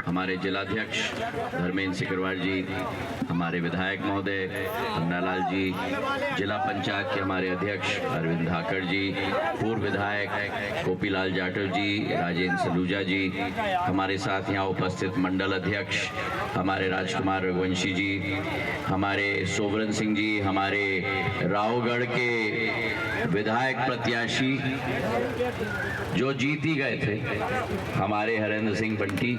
हमारे जिलाध्यक्ष धर्मेंद्र सिकरवार जी, हमारे विधायक महोदय अन्नालाल जी, जिला पंचायत के हमारे अध्यक्ष अरविंद धाकड़ जी, पूर्व विधायक गोपीलाल जाटव जी, राजेंद्र सलूजा जी, हमारे साथ यहाँ उपस्थित मंडल अध्यक्ष हमारे राजकुमार रघुवंशी जी, हमारे सोवरन सिंह जी, हमारे रावगढ़ के विधायक प्रत्याशी जो जीत ही गए थे, हमारे हरेंद्र सिंह बंटी,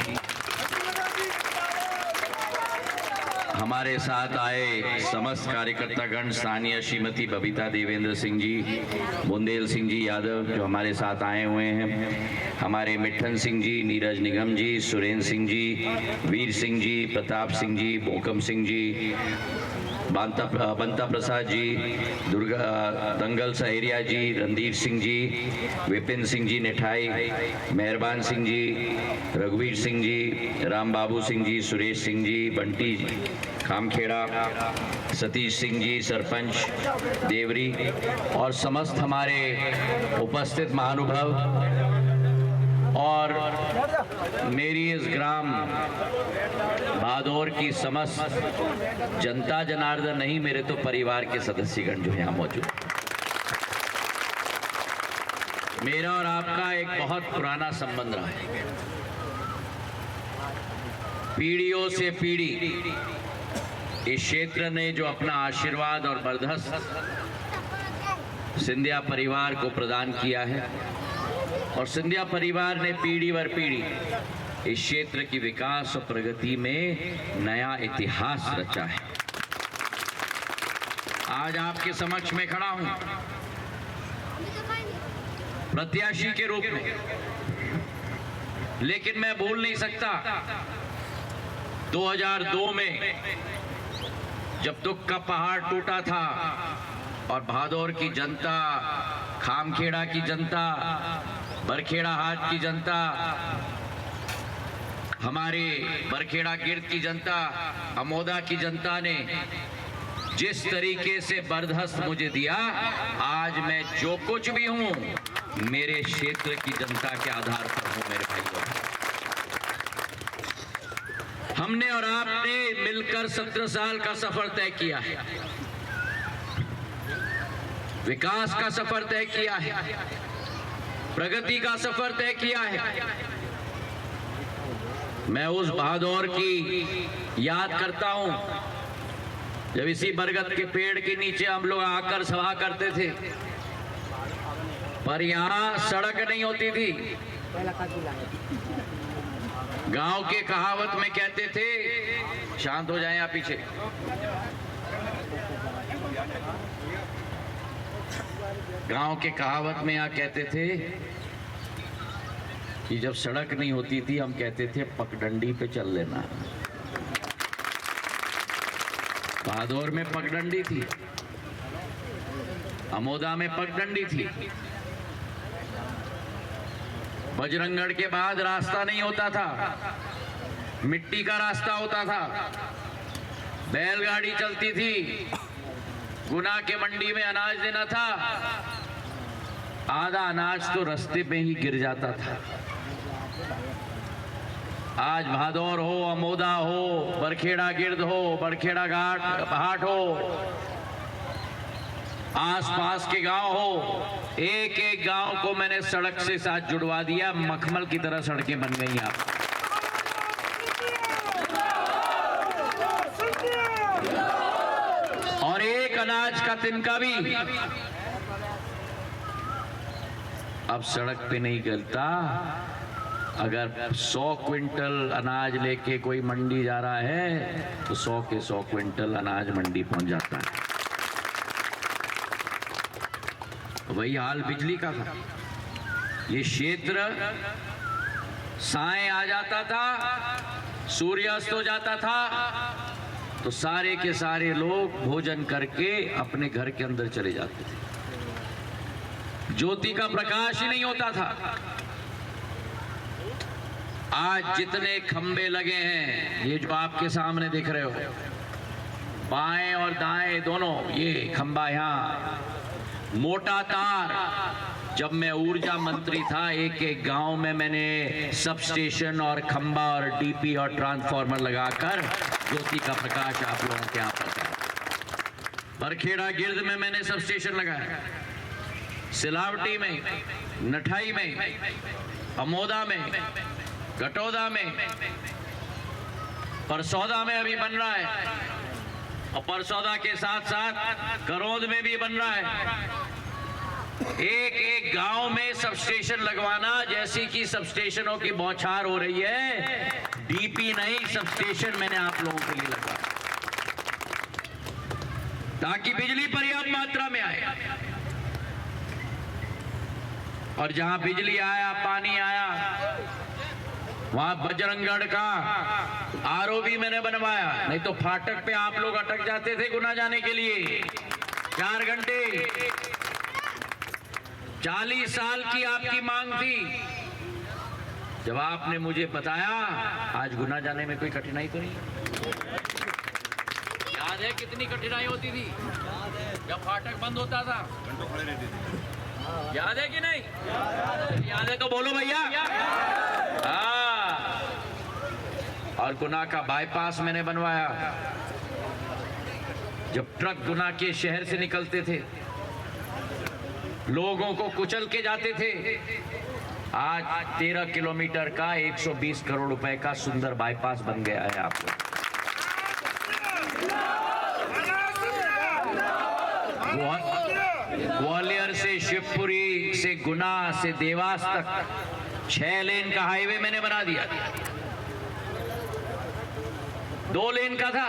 हमारे साथ आए समस्त कार्यकर्तागण, स्थानीय श्रीमती बबीता देवेंद्र सिंह जी, बुंदेल सिंह जी यादव जो हमारे साथ आए हुए हैं, हमारे मिट्ठन सिंह जी, नीरज निगम जी, सुरेंद्र सिंह जी, वीर सिंह जी, प्रताप सिंह जी, मोकम सिंह जी, बंता प्रसाद जी, दुर्गा दंगल सहेरिया जी, रणधीर सिंह जी, विपिन सिंह जी नेठाई, मेहरबान सिंह जी, रघुवीर सिंह जी, राम बाबू सिंह जी, सुरेश सिंह जी, बंटी खामखेड़ा, सतीश सिंह जी सरपंच देवरी और समस्त हमारे उपस्थित महानुभाव और मेरी इस ग्राम भादौर की समस्त जनता जनार्दन नहीं, मेरे तो परिवार के सदस्यगण जो यहाँ मौजूद। मेरा और आपका एक बहुत पुराना संबंध रहा है, पीढ़ियों से पीढ़ी इस क्षेत्र ने जो अपना आशीर्वाद और बर्दस्त सिंधिया परिवार को प्रदान किया है और सिंधिया परिवार ने पीढ़ी वर पीढ़ी इस क्षेत्र की विकास और प्रगति में नया इतिहास रचा है। आज आपके समक्ष में खड़ा हूं प्रत्याशी के रूप में, लेकिन मैं भूल नहीं सकता 2002 में जब दुख का पहाड़ टूटा था और भादौर की जनता, खामखेड़ा की जनता, बरखेड़ा हाट की जनता, हमारे बरखेड़ा गिर्द की जनता, अमोदा की जनता ने जिस तरीके से बर्दस्त मुझे दिया, आज मैं जो कुछ भी हूं मेरे क्षेत्र की जनता के आधार पर हूं। मेरे भाइयों, हमने और आपने मिलकर 17 साल का सफर तय किया है, विकास का सफर तय किया है, प्रगति का सफर तय किया है। मैं उस भादौर की याद करता हूं जब इसी बरगद के पेड़ के नीचे हम लोग आकर सभा करते थे, पर यहां सड़क नहीं होती थी। गांव के कहावत में कहते थे, शांत हो जाएं आप पीछे, गांव के कहावत में यहाँ कहते थे कि जब सड़क नहीं होती थी हम कहते थे पगडंडी पे चल लेना। भादौर में पगडंडी थी, अमोदा में पगडंडी थी, बजरंगगढ़ के बाद रास्ता नहीं होता था, मिट्टी का रास्ता होता था, बैलगाड़ी चलती थी, गुना के मंडी में अनाज देना था, आधा अनाज तो रास्ते पे ही गिर जाता था। आज भादौर हो, अमोदा हो, बरखेड़ा गिर्द हो, बरखेड़ा घाट हाट हो, आसपास के गांव हो, एक एक गांव को मैंने सड़क से साथ जुड़वा दिया, मखमल की तरह सड़कें बन गई। आप और एक अनाज का तिनका भी अब सड़क पे नहीं गिरता। अगर 100 क्विंटल अनाज लेके कोई मंडी जा रहा है तो 100 के 100 क्विंटल अनाज मंडी पहुंच जाता है। वही हाल बिजली का था। ये क्षेत्र साय आ जाता था, सूर्यास्त हो जाता था तो सारे के सारे लोग भोजन करके अपने घर के अंदर चले जाते थे। ज्योति का प्रकाश ही नहीं होता था। आज जितने खंबे लगे हैं, ये जो आपके सामने दिख रहे हो, बाएं और दाएं दोनों, ये खंबा यहाँ, मोटा तार जब मैं ऊर्जा मंत्री था, एक एक गांव में मैंने सब स्टेशन और खंबा और डीपी और ट्रांसफार्मर लगाकर ज्योति का प्रकाश आप लोगों के यहाँ पर बरखेड़ा गिर्द में मैंने सब स्टेशन लगाया, सिलावटी में, नठाई में, अमोदा में, गटौदा में, परसौदा में अभी बन रहा है, और परसौदा के साथ साथ करौंद में भी बन रहा है। एक एक गांव में सब स्टेशन लगवाना, जैसी कि सब स्टेशनों की बौछार हो रही है, डीपी नहीं सब स्टेशन मैंने आप लोगों के लिए लगवाया, ताकि बिजली पर्याप्त मात्रा में आए। और जहां बिजली आया, पानी आया, वहां बजरंगगढ़ का आरओ भी मैंने बनवाया। नहीं तो फाटक पे आप लोग अटक जाते थे गुना जाने के लिए 4 घंटे। 40 साल की आपकी मांग थी, जब आपने मुझे बताया, आज गुना जाने में कोई कठिनाई तो नहीं। याद है कितनी कठिनाई होती थी जब फाटक बंद होता था, याद है कि नहीं? याद है तो बोलो भैया। हाँ, और गुना का बाईपास मैंने बनवाया। जब ट्रक गुना के शहर से निकलते थे, लोगों को कुचल के जाते थे, आज 13 किलोमीटर का 120 करोड़ रुपए का सुंदर बाईपास बन गया है। आपको ग्वालियर से शिवपुरी से गुना से देवास तक 6 लेन का हाईवे मैंने बना दिया। 2 लेन का था,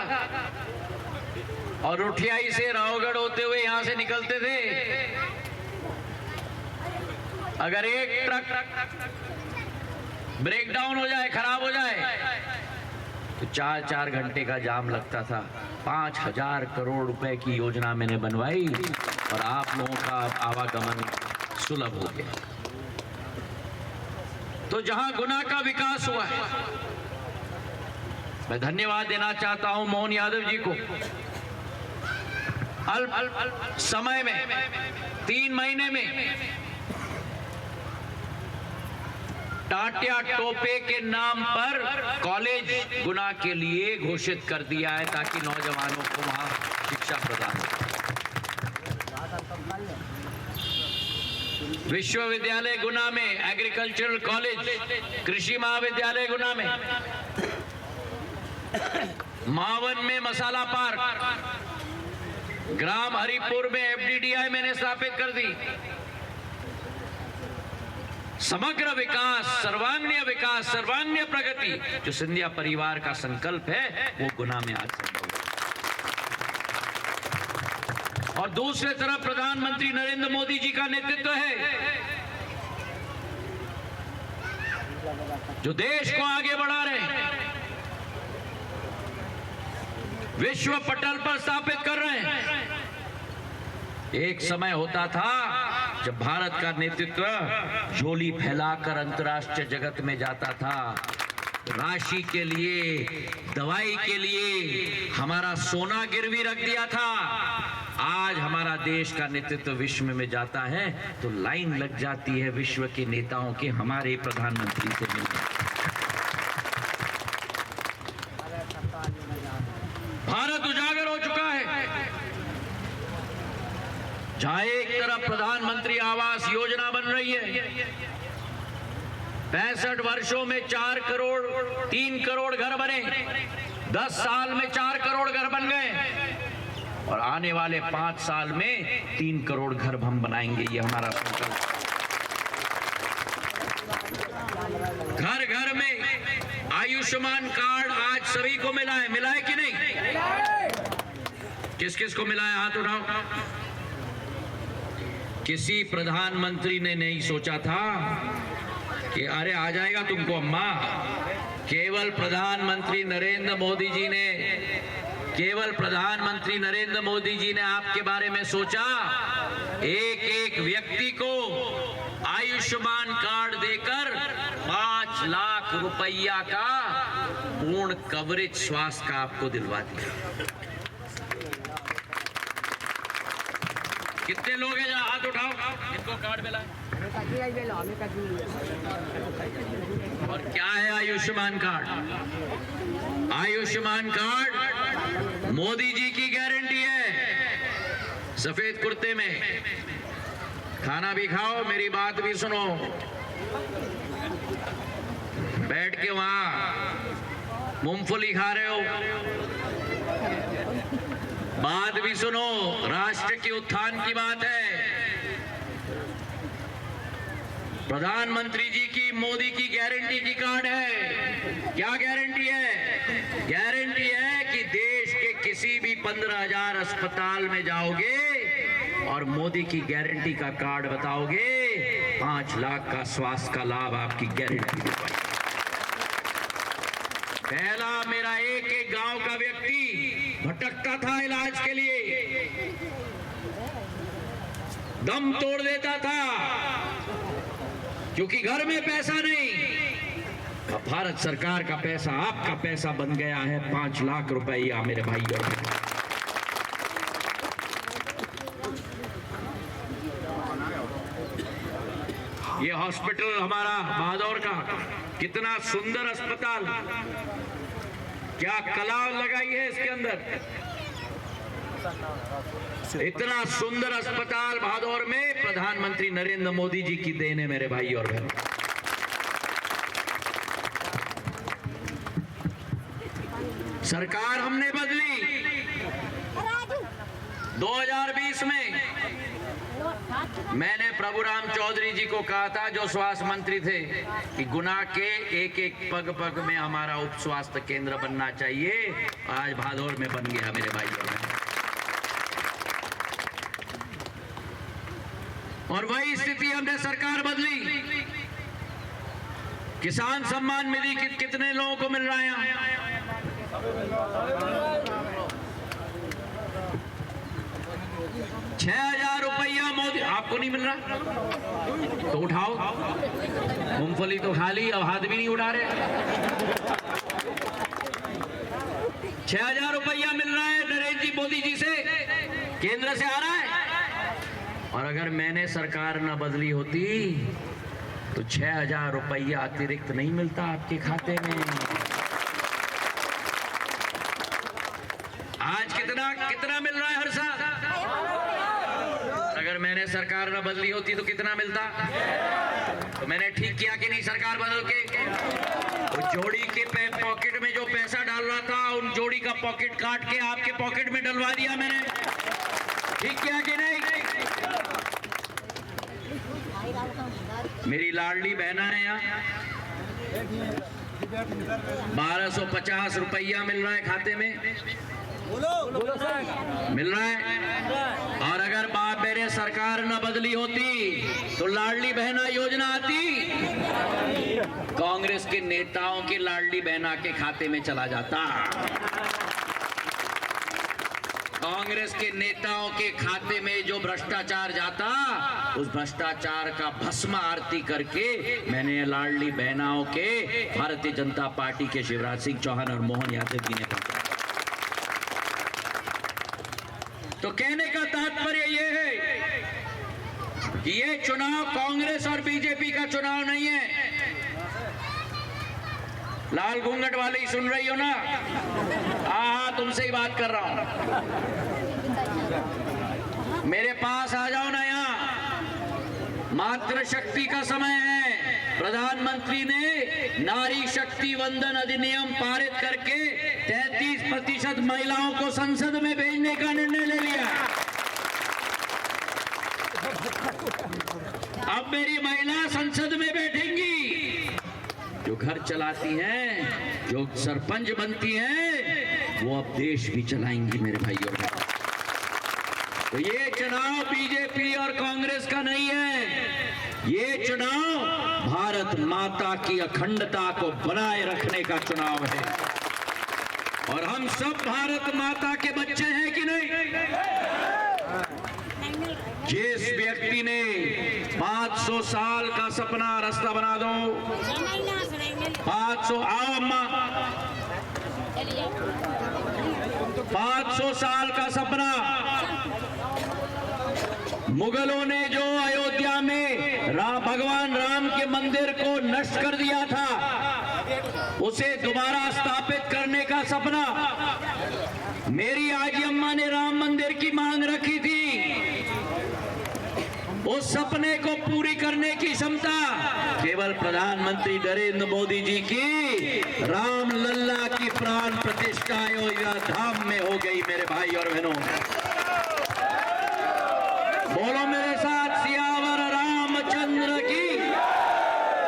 और रुठियाई से रावगढ़ होते हुए यहां से निकलते थे। अगर एक ट्रक ब्रेक डाउन हो जाए, खराब हो जाए, तो 4-4 घंटे का जाम लगता था। 5000 करोड़ रुपए की योजना मैंने बनवाई, और आप लोगों का आवागमन सुलभ हो गया। तो जहां गुना का विकास हुआ है, मैं धन्यवाद देना चाहता हूं मोहन यादव जी को। अल्प समय में 3 महीने में टाटिया टोपे के नाम पर कॉलेज गुना के लिए घोषित कर दिया है, ताकि नौजवानों को वहां शिक्षा प्रदान हो। विश्वविद्यालय गुना में, एग्रीकल्चरल कॉलेज, कृषि महाविद्यालय गुना में, मावन में मसाला पार्क, ग्राम हरिपुर में एफडीडीआई मैंने स्थापित कर दी। समग्र विकास, सर्वांगीण विकास, सर्वांगीण प्रगति, जो सिंधिया परिवार का संकल्प है, वो गुना में आज संभव है। और दूसरे तरफ प्रधानमंत्री नरेंद्र मोदी जी का नेतृत्व है, जो देश को आगे बढ़ा रहे हैं, विश्व पटल पर स्थापित कर रहे हैं। एक समय होता था जब भारत का नेतृत्व झोली फैलाकर अंतर्राष्ट्रीय जगत में जाता था, राशि के लिए, दवाई के लिए हमारा सोना गिरवी रख दिया था। आज हमारा देश का नेतृत्व विश्व में जाता है तो लाइन लग जाती है विश्व के नेताओं के हमारे प्रधानमंत्री से मिलने। भारत उजागर हो चुका है। जहां एक तरफ प्रधानमंत्री आवास योजना बन रही है, 65 वर्षों में 3 करोड़ घर बने, 10 साल में 4 करोड़ घर बन गए, और आने वाले 5 साल में 3 करोड़ घर हम बनाएंगे। ये हमारा संकल्प। घर घर में आयुष्मान कार्ड आज सभी को मिला है कि नहीं? किस किस को मिला है? हाथ उठाओ। किसी प्रधानमंत्री ने नहीं सोचा था कि अरे आ जाएगा तुमको अम्मा। केवल प्रधानमंत्री नरेंद्र मोदी जी ने आपके बारे में सोचा। एक एक व्यक्ति को आयुष्मान कार्ड देकर 5 लाख रुपया का पूर्ण कवरेज स्वास्थ्य का आपको दिलवा दिया। कितने लोग हैं? जरा हाथ उठाओ, इनको कार्ड मिला है। और क्या है आयुष्मान कार्ड? आयुष्मान कार्ड मोदी जी की गारंटी है। सफेद कुर्ते में खाना भी खाओ, मेरी बात भी सुनो, बैठ के वहां मूंगफली खा रहे हो, बात भी सुनो, राष्ट्र के उत्थान की बात है। प्रधानमंत्री जी की, मोदी की गारंटी की कार्ड है। क्या गारंटी है? गारंटी है कि देश के किसी भी 15,000 अस्पताल में जाओगे और मोदी की गारंटी का कार्ड बताओगे, 5 लाख का स्वास्थ्य का लाभ आपकी गारंटी दे पाएगी। पहला मेरा एक गांव का व्यक्ति भटकता था इलाज के लिए, दम तोड़ देता था क्योंकि घर में पैसा नहीं। अब भारत सरकार का पैसा, आपका पैसा बन गया है 5 लाख रुपया मेरे भाई और बहन। ये हॉस्पिटल हमारा भादौर का कितना सुंदर अस्पताल, क्या कला लगाई है इसके अंदर। इतना सुंदर अस्पताल भादौर में प्रधानमंत्री नरेंद्र मोदी जी की देन है मेरे भाई और बहन। सरकार हमने बदली 2020 में। मैंने प्रभुराम चौधरी जी को कहा था, जो स्वास्थ्य मंत्री थे, कि गुना के एक एक पग पग में हमारा उप स्वास्थ्य केंद्र बनना चाहिए। आज भादौर में बन गया मेरे भाई और बहन। और वही स्थिति हमने सरकार बदली। किसान सम्मान निधि कितने लोगों को मिल रहा है यहाँ? 6,000 रुपया मोदी। आपको नहीं मिल रहा तो उठाओ, मूंगफली तो खा ली, अब हाथ भी नहीं उठा रहे। 6,000 रुपया मिल रहा है नरेंद्र जी मोदी जी से, केंद्र से आ रहा है। और अगर मैंने सरकार न बदली होती तो 6,000 रुपया अतिरिक्त नहीं मिलता आपके खाते में। आज कितना मिल रहा है हर साल? अगर मैंने सरकार न बदली होती तो कितना मिलता? तो मैंने ठीक किया कि नहीं सरकार बदल के? वो जोड़ी के पॉकेट में जो पैसा डाल रहा था, उन जोड़ी का पॉकेट काट के आपके पॉकेट में डलवा दिया मैंने। ठीक किया कि नहीं? मेरी लाडली बहना है यहाँ, 1250 रुपया मिल रहा है खाते में, मिल रहा है। और अगर बाप मेरे सरकार न बदली होती तो लाडली बहना योजना आती, कांग्रेस के नेताओं की लाडली बहना के खाते में चला जाता। कांग्रेस के नेताओं के खाते में जो भ्रष्टाचार जाता, उस भ्रष्टाचार का भस्म आरती करके मैंने लाडली बहनाओं के भारतीय जनता पार्टी के शिवराज सिंह चौहान और मोहन यादव जी ने पहुंचाया। तो कहने का तात्पर्य यह है कि ये चुनाव कांग्रेस और बीजेपी का चुनाव नहीं है। लाल घूंघट वाले ही सुन रही हो ना? हाँ, तुमसे ही बात कर रहा हूं। मेरे पास आ जाओ ना यहाँ। मातृ शक्ति का समय है। प्रधानमंत्री ने नारी शक्ति वंदन अधिनियम पारित करके 33% महिलाओं को संसद में भेजने का निर्णय ले लिया। अब मेरी महिला संसद में बैठेंगी, जो घर चलाती हैं, जो सरपंच बनती हैं, वो अब देश भी चलाएंगी मेरे भाई और बहन। तो ये चुनाव बीजेपी और कांग्रेस का नहीं है, ये चुनाव भारत माता की अखंडता को बनाए रखने का चुनाव है। और हम सब भारत माता के बच्चे हैं कि नहीं? जिस व्यक्ति ने 500 साल का सपना, रास्ता बना दो 500, आओ अम्मा, 500 साल का सपना। मुगलों ने जो अयोध्या में राम को नष्ट कर दिया था, उसे दोबारा स्थापित करने का सपना मेरी आजी अम्मा ने राम मंदिर की मांग रखी थी। उस सपने को पूरी करने की क्षमता केवल प्रधानमंत्री नरेंद्र मोदी जी की राम लल्ला की प्राण प्रतिष्ठा अयोध्या धाम में हो गई। मेरे भाई और बहनों, बोलो मेरे साथ, सियावर रामचंद्र की,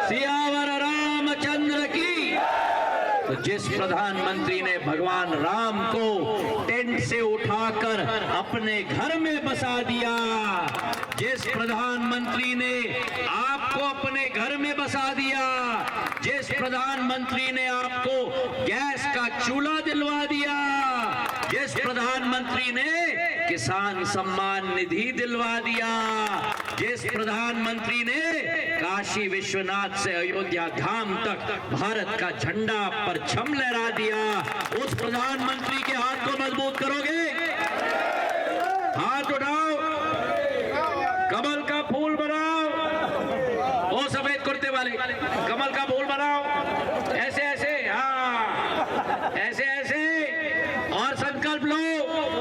सियावर रामचंद्र की। तो जिस प्रधानमंत्री ने भगवान राम को टेंट से उठाकर अपने घर में बसा दिया, जिस प्रधानमंत्री ने आपको अपने घर में बसा दिया, जिस प्रधानमंत्री ने आपको गैस का चूल्हा दिलवा दिया, जिस प्रधानमंत्री ने किसान सम्मान निधि दिलवा दिया, जिस प्रधानमंत्री ने काशी विश्वनाथ से अयोध्या धाम तक भारत का झंडा परचम लहरा दिया, उस प्रधानमंत्री के हाथ को मजबूत करोगे? हाथ उठाओ, कमल का फूल बनाओ। ओ सफेद कुर्ते वाले, कमल का फूल बनाओ, ऐसे ऐसे, हाँ ऐसे ऐसे, और संकल्प लो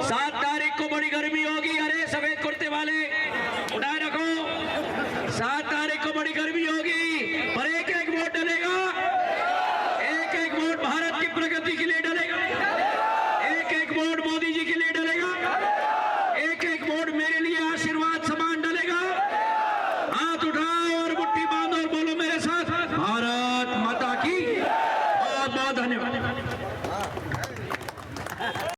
7 तारीख को बड़ी गर्मी होगी। अरे सफेद कुर्ते वाले उठाए रखो, 7 तारीख को बड़ी गर्मी होगी, पर एक एक वोट डलेगा, एक एक वोट भारत की प्रगति के लिए डलेगा, एक एक वोट मोदी जी के लिए डलेगा, एक एक वोट मेरे लिए आशीर्वाद